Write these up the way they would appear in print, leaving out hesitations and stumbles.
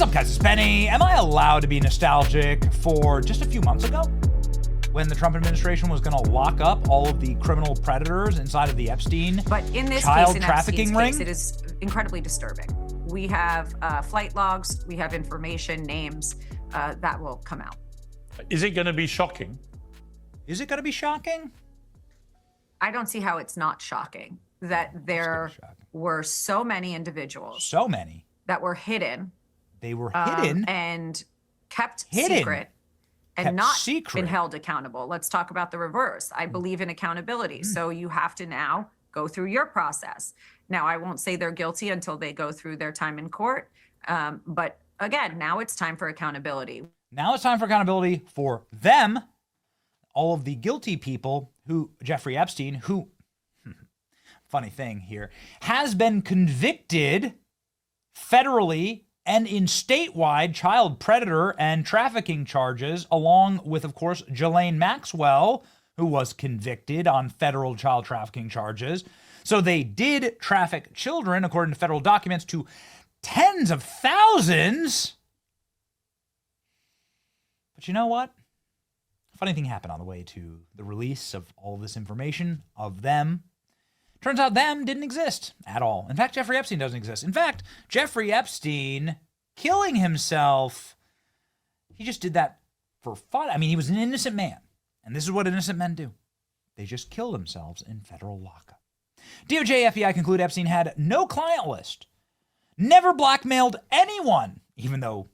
up, guys? It's Penny. Am I allowed to be nostalgic for just a few months ago when the Trump administration was going to lock up all of the criminal predators inside of the Epstein but in this child case, in trafficking Epstein's ring? case, it is incredibly disturbing. We have flight logs, we have information, names that will come out. Is it going to be shocking? Is it going to be shocking? I don't see how it's not shocking that there were so many individuals So many. that were hidden. They were hidden. And kept Hidden. secret and Kept not secret. been held accountable. Let's talk about the reverse. I believe in accountability. So you have to now go through your process. Now, I won't say they're guilty until they go through their time in court. But again, now it's time for accountability. Now it's time for accountability for them, all of the guilty people who, Jeffrey Epstein, who, funny thing here, has been convicted federally and in statewide child predator and trafficking charges, along with, of course, Ghislaine Maxwell, who was convicted on federal child trafficking charges. So they did traffic children, according to federal documents, to tens of thousands. But you know what? Funny thing happened on the way to the release of all this information of them. Turns out them didn't exist at all. In fact, Jeffrey Epstein doesn't exist. In fact, Jeffrey Epstein killing himself, he just did that for fun. I mean, he was an innocent man. And this is what innocent men do. They just kill themselves in federal lockup. DOJ, FBI conclude Epstein had no client list, never blackmailed anyone, even though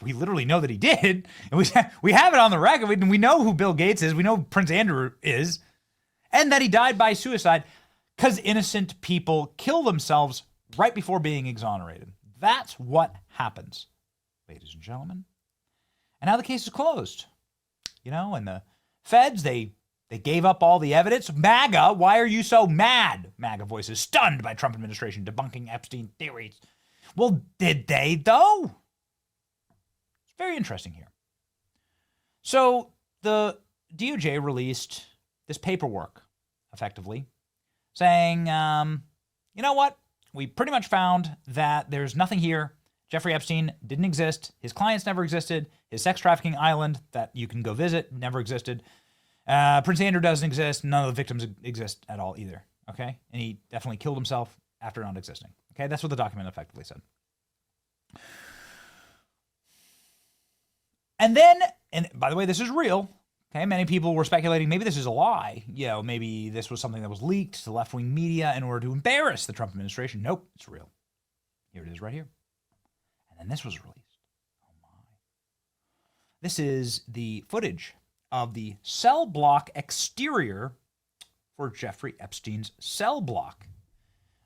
we literally know that he did. And we have it on the record. We know who Bill Gates is. We know who Prince Andrew is. And that he died by suicide because innocent people kill themselves right before being exonerated. That's what happens, ladies and gentlemen. And now the case is closed. You know, and the feds, they gave up all the evidence. MAGA, why are you so mad? MAGA voices stunned by Trump administration debunking Epstein theories. Well, did they, though? It's very interesting here. So the DOJ released this paperwork, effectively, saying, you know what? We pretty much found that there's nothing here. Jeffrey Epstein didn't exist. His clients never existed. His sex trafficking island that you can go visit never existed. Prince Andrew doesn't exist. None of the victims exist at all either. Okay? And he definitely killed himself after not existing. Okay? That's what the document effectively said. And then, and by the way, this is real. Okay, many people were speculating maybe this is a lie. You know, maybe this was something that was leaked to left-wing media in order to embarrass the Trump administration. Nope, it's real. Here it is right here. And then this was released. Oh my. This is the footage of the cell block exterior for Jeffrey Epstein's cell block.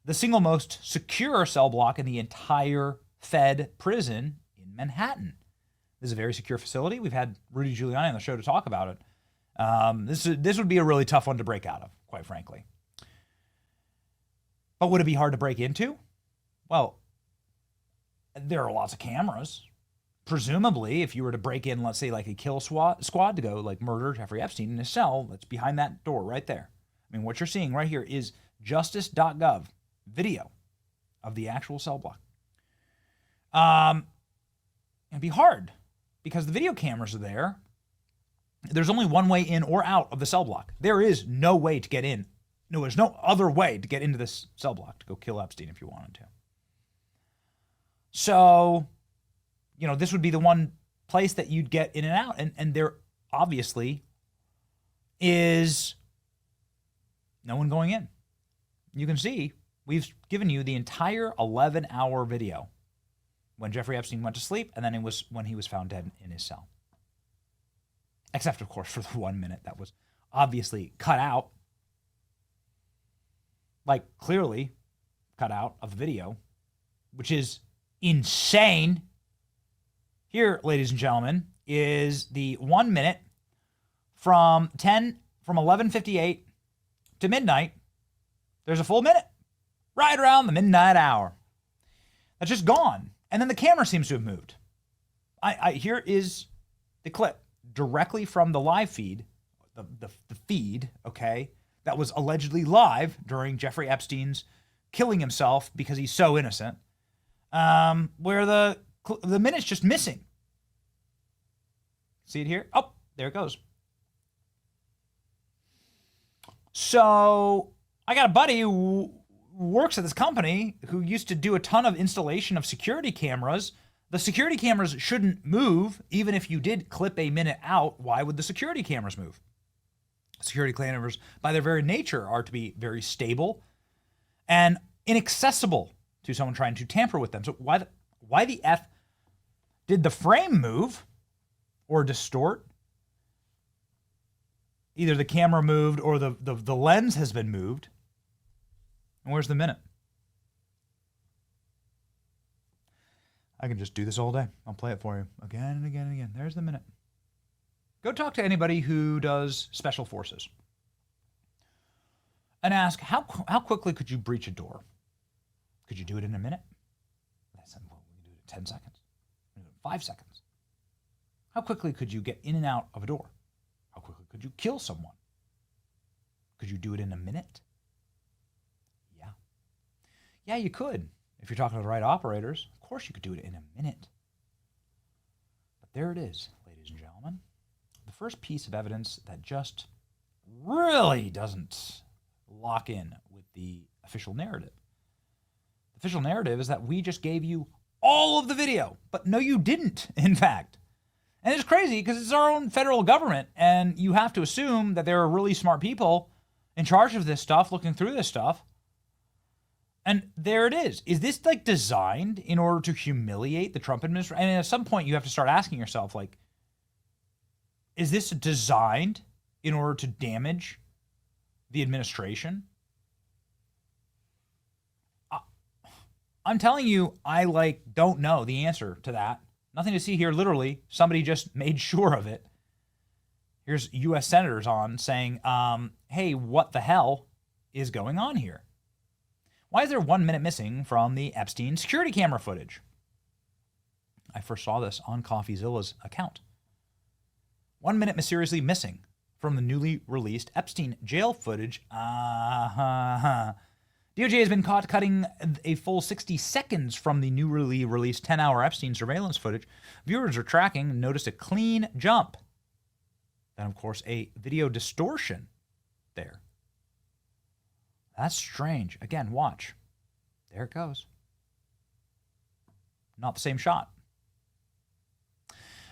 The single most secure cell block in the entire Fed prison in Manhattan. This is a very secure facility. We've had Rudy Giuliani on the show to talk about it. This would be a really tough one to break out of, quite frankly. But would it be hard to break into? Well, there are lots of cameras. Presumably, if you were to break in, let's say, like a kill squad to go like murder Jeffrey Epstein in a cell that's behind that door right there. I mean, what you're seeing right here is justice.gov video of the actual cell block. It'd be hard because the video cameras are there. There's only one way in or out of the cell block. There is no way to get in. No, there's no other way to get into this cell block to go kill Epstein if you wanted to. So, you know, this would be the one place that you'd get in and out. And there obviously is no one going in. You can see we've given you the entire 11-hour video when Jeffrey Epstein went to sleep, and then it was when he was found dead in his cell. Except, of course, for the 1 minute that was obviously cut out. Like, clearly cut out of the video, which is insane. Here, ladies and gentlemen, is the 1 minute from 11:58 to midnight. There's a full minute right around the midnight hour. That's just gone. And then the camera seems to have moved. Here is the clip directly from the live feed, the feed, okay, that was allegedly live during Jeffrey Epstein's killing himself because he's so innocent, where the The minute's just missing. See it here? Oh, there it goes. So I got a buddy who works at this company who used to do a ton of installation of security cameras. The security cameras shouldn't move. Even if you did clip a minute out, why would the security cameras move? Security cameras, by their very nature, are to be very stable and inaccessible to someone trying to tamper with them. So why the F did the frame move or distort? Either the camera moved or the lens has been moved. And where's the minute? I can just do this all day. I'll play it for you again and again and again. There's the minute. Go talk to anybody who does special forces and ask, how quickly could you breach a door? Could you do it in a minute? I said, well, we can do it in 10 seconds. We can do it in 5 seconds. How quickly could you get in and out of a door? How quickly could you kill someone? Could you do it in a minute? Yeah. Yeah, you could. If you're talking to the right operators, of course you could do it in a minute. But there it is, ladies and gentlemen. The first piece of evidence that just really doesn't lock in with the official narrative. The official narrative is that we just gave you all of the video, but no, you didn't, in fact. And it's crazy because it's our own federal government, and you have to assume that there are really smart people in charge of this stuff, looking through this stuff. And there it is. Is this like designed in order to humiliate the Trump administration? And at some point you have to start asking yourself, like, is this designed in order to damage the administration? I'm telling you, I don't know the answer to that. Nothing to see here, literally. Somebody just made sure of it. Here's U.S. senators on saying, hey, what the hell is going on here? Why is there 1 minute missing from the Epstein security camera footage? I first saw this on CoffeeZilla's account. 1 minute mysteriously missing from the newly released Epstein jail footage. DOJ has been caught cutting a full 60 seconds from the newly released 10-hour Epstein surveillance footage. Viewers are tracking and noticed a clean jump. Then, of course, a video distortion there. That's strange. Again, watch. There it goes. Not the same shot.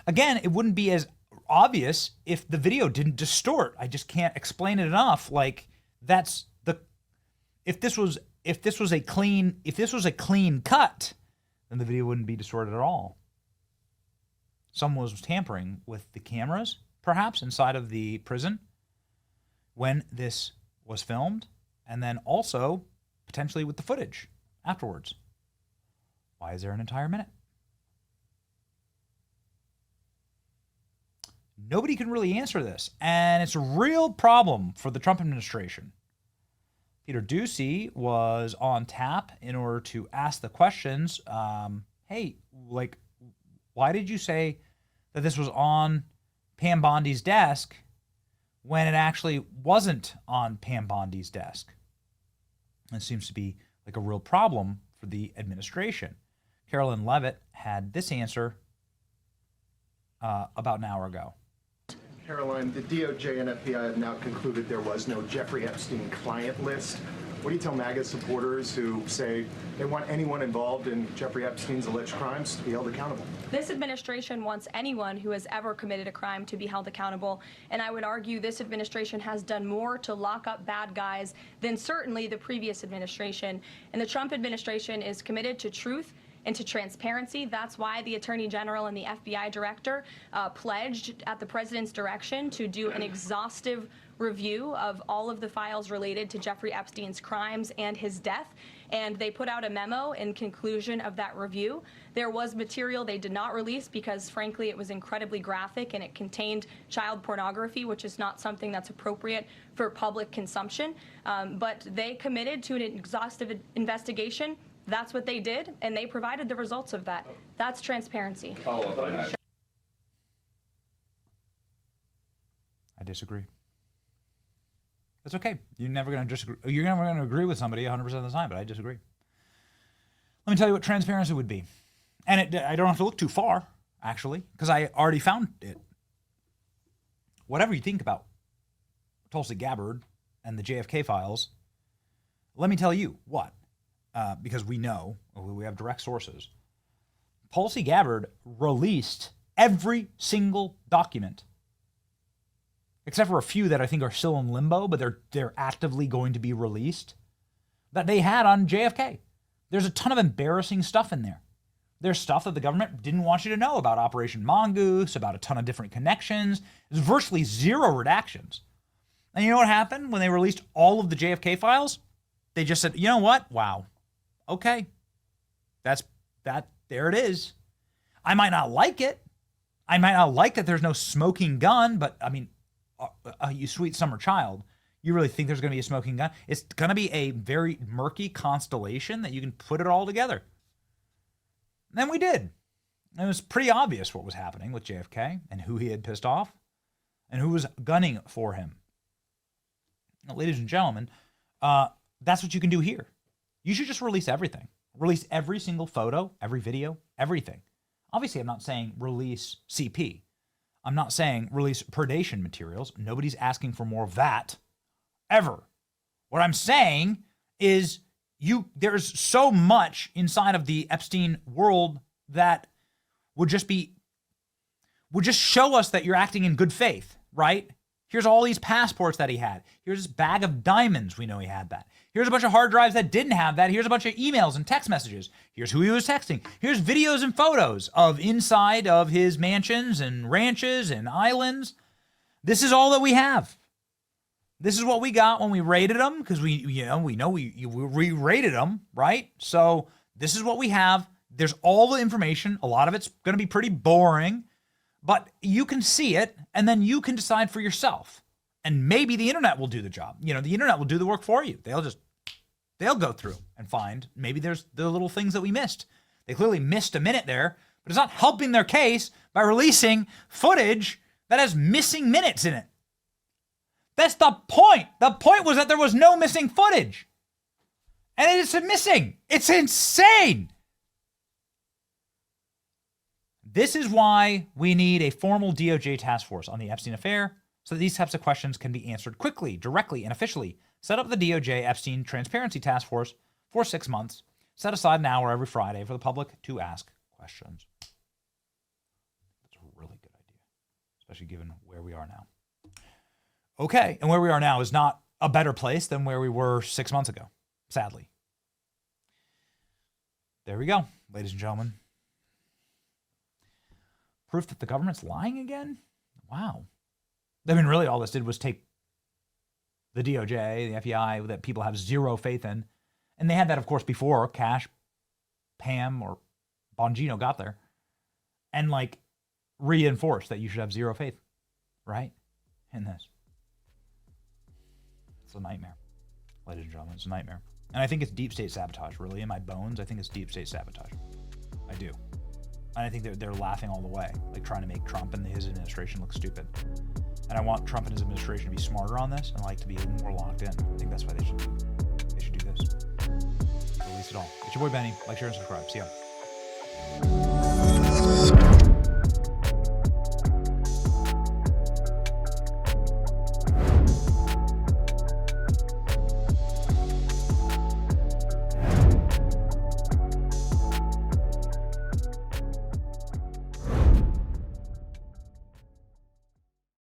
Again, it wouldn't be as obvious if the video didn't distort. I just can't explain it enough. Like, that's the if this was a clean cut, then the video wouldn't be distorted at all. Someone was tampering with the cameras, perhaps inside of the prison when this was filmed, and then also potentially with the footage afterwards. Why is there an entire minute? Nobody can really answer this, and it's a real problem for the Trump administration. Peter Doocy was on tap in order to ask the questions. Hey, like, why did you say that this was on Pam Bondi's desk when it actually wasn't on Pam Bondi's desk? It seems to be like a real problem for the administration. Carolyn Levitt had this answer about an hour ago. Caroline, the DOJ and FBI have now concluded there was no Jeffrey Epstein client list. What do you tell MAGA supporters who say they want anyone involved in Jeffrey Epstein's alleged crimes to be held accountable? This administration wants anyone who has ever committed a crime to be held accountable, and I would argue this administration has done more to lock up bad guys than certainly the previous administration. And the Trump administration is committed to truth and to transparency. That's why the Attorney General and the FBI Director pledged at the President's direction to do an exhaustive review of all of the files related to Jeffrey Epstein's crimes and his death. And they put out a memo in conclusion of that review. There was material they did not release because, frankly, it was incredibly graphic and it contained child pornography, which is not something that's appropriate for public consumption. But they committed to an exhaustive investigation. That's what they did, and they provided the results of that. That's transparency. I disagree. That's okay. You're never going to agree with somebody 100% of the time, but I disagree. Let me tell you what transparency would be. And I don't have to look too far, actually, because I already found it. Whatever you think about Tulsi Gabbard and the JFK files, let me tell you what, because we know, we have direct sources. Tulsi Gabbard released every single document, except for a few that I think are still in limbo, but they're actively going to be released, that they had on JFK. There's a ton of embarrassing stuff in there. There's stuff that the government didn't want you to know about Operation Mongoose, about a ton of different connections. There's virtually zero redactions. And you know what happened when they released all of the JFK files? They just said, you know what? Wow. Okay. That's that. There it is. I might not like it. I might not like that there's no smoking gun, but I mean, you sweet summer child, you really think there's going to be a smoking gun? It's going to be a very murky constellation that you can put it all together. And we did. It was pretty obvious what was happening with JFK and who he had pissed off and who was gunning for him. Now, ladies and gentlemen, that's what you can do here. You should just release everything. Release every single photo, every video, everything. Obviously, I'm not saying release CP. I'm not saying release predation materials. Nobody's asking for more of that, ever. What I'm saying is there's so much inside of the Epstein world that would just show us that you're acting in good faith, right? Here's all these passports that he had. Here's this bag of diamonds. We know he had that. Here's a bunch of hard drives that didn't have that. Here's a bunch of emails and text messages. Here's who he was texting. Here's videos and photos of inside of his mansions and ranches and islands. This is all that we have. This is what we got when we raided them, because we raided them, right? So this is what we have. There's all the information. A lot of it's going to be pretty boring, but you can see it, and then you can decide for yourself. And maybe the internet will do the job. The internet will do the work for you. They'll go through and find maybe there's the little things that we missed. They clearly missed a minute there, but it's not helping their case by releasing footage that has missing minutes in it. That's the point. The point was that there was no missing footage. And it is missing. It's insane. This is why we need a formal DOJ task force on the Epstein affair, so that these types of questions can be answered quickly, directly, and officially. Set up the DOJ Epstein Transparency Task Force for 6 months. Set aside an hour every Friday for the public to ask questions. That's a really good idea, especially given where we are now. Okay, and where we are now is not a better place than where we were 6 months ago, sadly. There we go, ladies and gentlemen. Proof that the government's lying again? Wow. I mean, really all this did was take the DOJ, the FBI, that people have zero faith in. And they had that, of course, before Cash, Pam, or Bongino got there. And, reinforced that you should have zero faith, right? In this. It's a nightmare, ladies and gentlemen. It's a nightmare. And I think it's deep state sabotage, really. In my bones, I think it's deep state sabotage. I do. And I think they're laughing all the way, trying to make Trump and his administration look stupid. And I want Trump and his administration to be smarter on this and to be more locked in. I think that's why they should do this. Release it all. It's your boy Benny. Like, share, and subscribe. See ya.